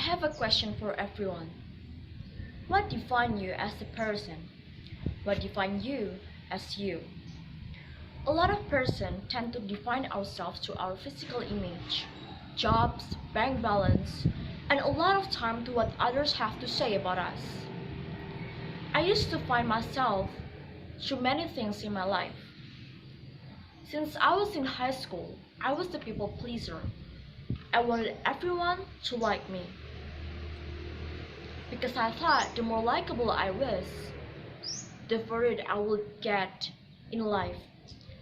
have a question for everyone. What defines you as a person? What defines you as you? A lot of persons tend to define ourselves to our physical image, jobs, bank balance, and a lot of time to what others have to say about us. I used to find myself through many things in my life. Since I was in high school, I was the people pleaser. I wanted everyone to like me because I thought the more likable I was, the further I would get in life.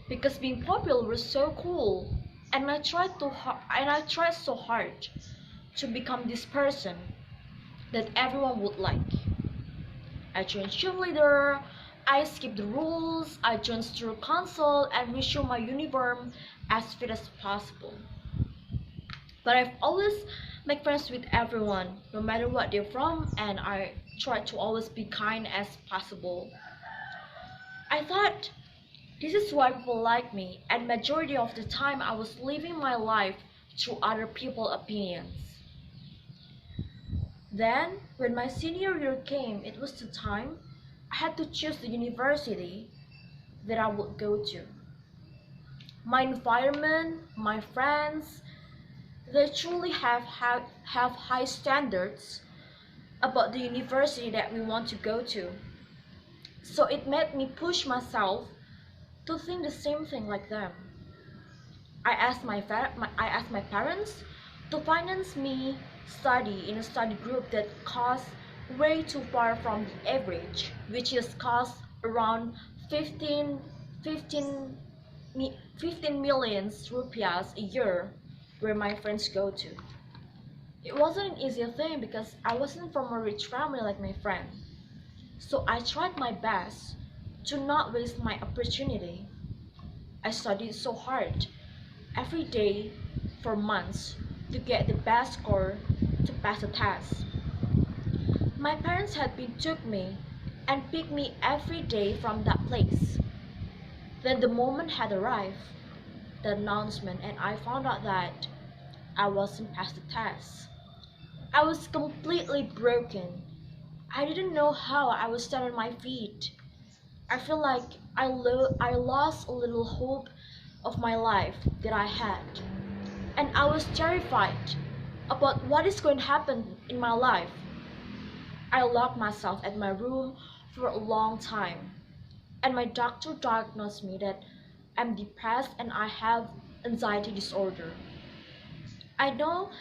Because being popular was so cool, and I tried so hard to become this person that everyone would like. I joined cheerleader, I skipped the rules, I joined student council and resumed my uniform as fit as possible. But I've always make friends with everyone, no matter what they're from, and I try to always be kind as possible. I thought this is why people like me, and majority of the time I was living my life through other people's opinions. Then, when my senior year came, it was the time I had to choose the university that I would go to. My environment, my friends, they truly have high standards about the university that we want to go to. So it made me push myself to think the same thing like them. I asked my parents to finance me study in a study group that costs way too far from the average, which is cost around 15 million rupiahs a year, where my friends go to. It wasn't an easy thing because I wasn't from a rich family like my friend. So I tried my best to not waste my opportunity. I studied so hard every day for months to get the best score to pass the test. My parents had been took me and picked me every day from that place. Then the moment had arrived, the announcement, and I found out that I wasn't passed the test. I was completely broken. I didn't know how I would stand on my feet. I feel like I lost a little hope of my life that I had. And I was terrified about what is going to happen in my life. I locked myself at my room for a long time. And my doctor diagnosed me that I'm depressed and I have anxiety disorder. I know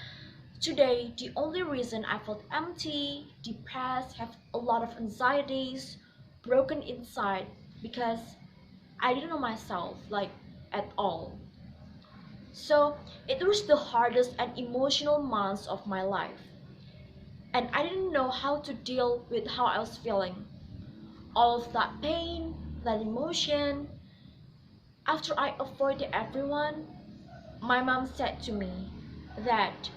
today the only reason I felt empty, depressed, have a lot of anxieties, broken inside, because I didn't know myself like at all. So it was the hardest and emotional months of my life. And I didn't know how to deal with how I was feeling. All of that pain, that emotion. After I avoided everyone, my mom said to me that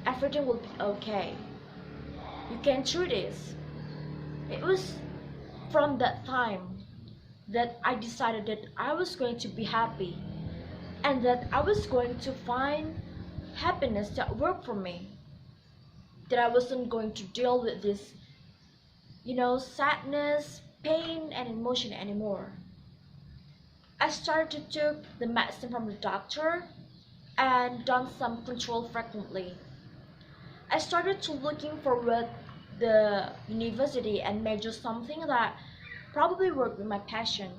everything will be okay. You can do this. It was from that time that I decided that I was going to be happy and that I was going to find happiness that worked for me. That I wasn't going to deal with this, sadness, pain, and emotion anymore. I started to take the medicine from the doctor and done some control frequently. I started to looking for what the university and major something that probably worked with my passion.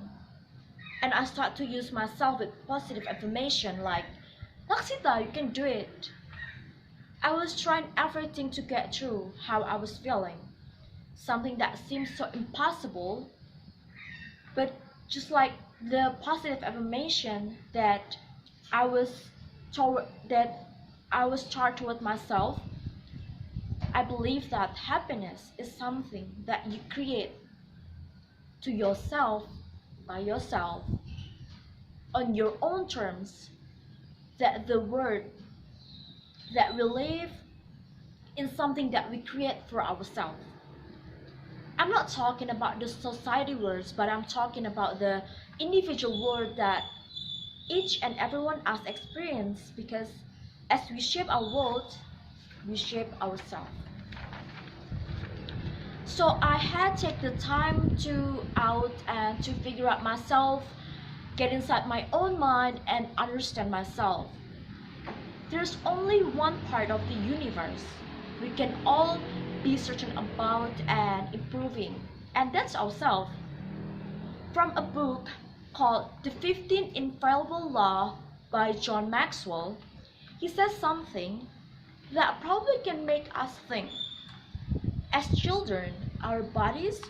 And I start to use myself with positive affirmation like, "LAKSHITA, you can do it." I was trying everything to get through how I was feeling. Something that seemed so impossible, but just like the positive affirmation that I was taught toward myself, I believe that happiness is something that you create to yourself, by yourself, on your own terms, that the word that we live in something that we create for ourselves. I'm not talking about the society words, but I'm talking about the individual word that each and everyone has experienced, because as we shape our world, we shape ourselves. So I had to take the time to out and to figure out myself, get inside my own mind and understand myself. There's only one part of the universe we can all be certain about and improving, and that's ourselves. From a book called The 15 Infallible Law by John Maxwell, he says something that probably can make us think. As children, our bodies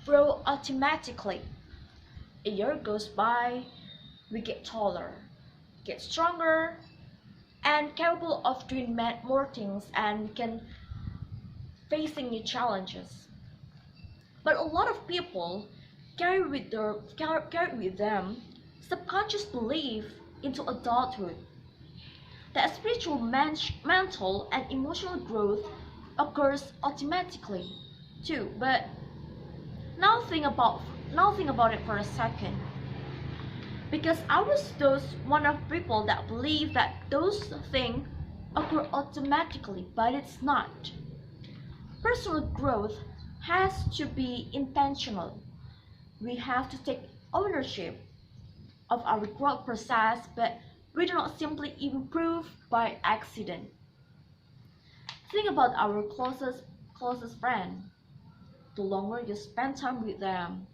grow automatically. A year goes by, we get taller, get stronger, and capable of doing more things and can facing new challenges. But a lot of people carry with them subconscious belief into adulthood that spiritual, mental, and emotional growth occurs automatically too. But now think about it for a second, because I was one of people that believe that those things occur automatically, but it's not. Personal growth has to be intentional. We have to take ownership of our growth process, but we do not simply improve by accident. Think about our closest friend. The longer you spend time with them,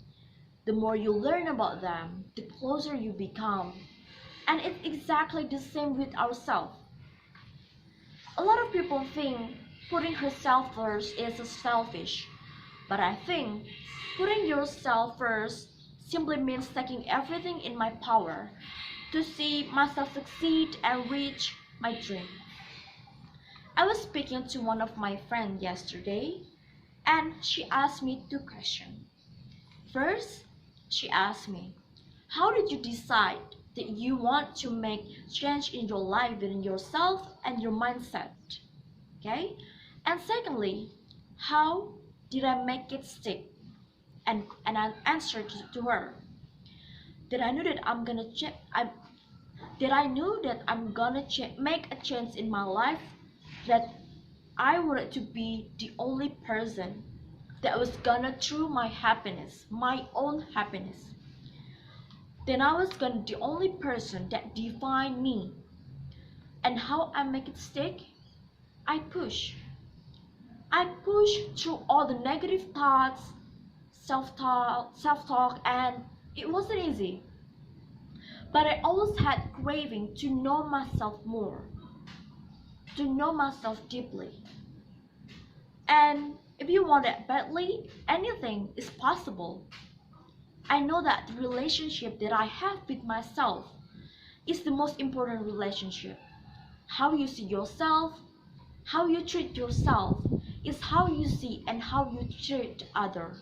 the more you learn about them, the closer you become. And it's exactly the same with ourselves. A lot of people think putting herself first is selfish, but I think putting yourself first simply means taking everything in my power to see myself succeed and reach my dream. I was speaking to one of my friends yesterday, and she asked me two questions. First, she asked me, how did you decide that you want to make change in your life within yourself and your mindset? Okay? And secondly, how did I make it stick? And I answered to her that I knew that I'm gonna make a change in my life, that I wanted to be the only person that was gonna choose my happiness, my own happiness. Then I was gonna be the only person that defined me. And how I make it stick? I push. I push through all the negative thoughts, self-talk, and it wasn't easy. But I always had craving to know myself more, to know myself deeply. And if you want it badly, anything is possible. I know that the relationship that I have with myself is the most important relationship. How you see yourself, how you treat yourself is how you see and how you treat others.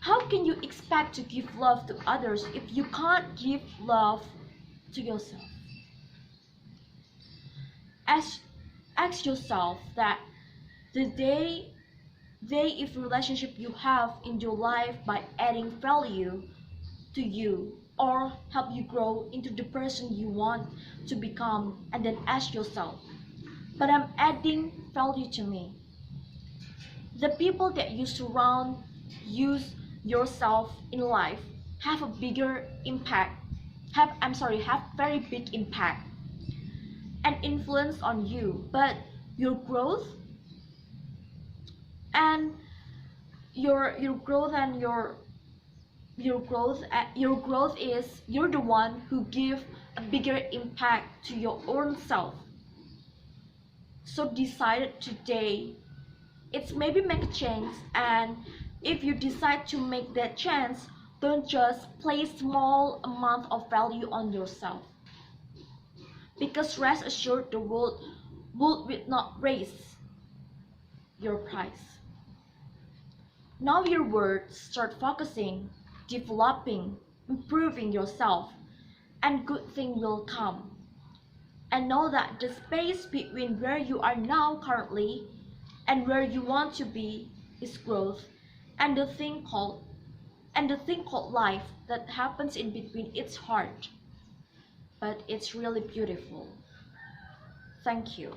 How can you expect to give love to others if you can't give love to yourself? Ask yourself that the day if relationship you have in your life by adding value to you or help you grow into the person you want to become, and then ask yourself, but I'm adding value to me. The people that you surround yourself in life have a bigger impact, have very big impact and influence on you, but your growth and your growth and your growth is you're the one who give a bigger impact to your own self. So decide today, it's maybe make a change, and if you decide to make that change, don't just place small amount of value on yourself, because rest assured the world will not raise your price. Now your words start focusing, developing, improving yourself, and good things will come. And know that the space between where you are now currently and where you want to be is growth, and the thing called life that happens in between, it's hard, but it's really beautiful. Thank you.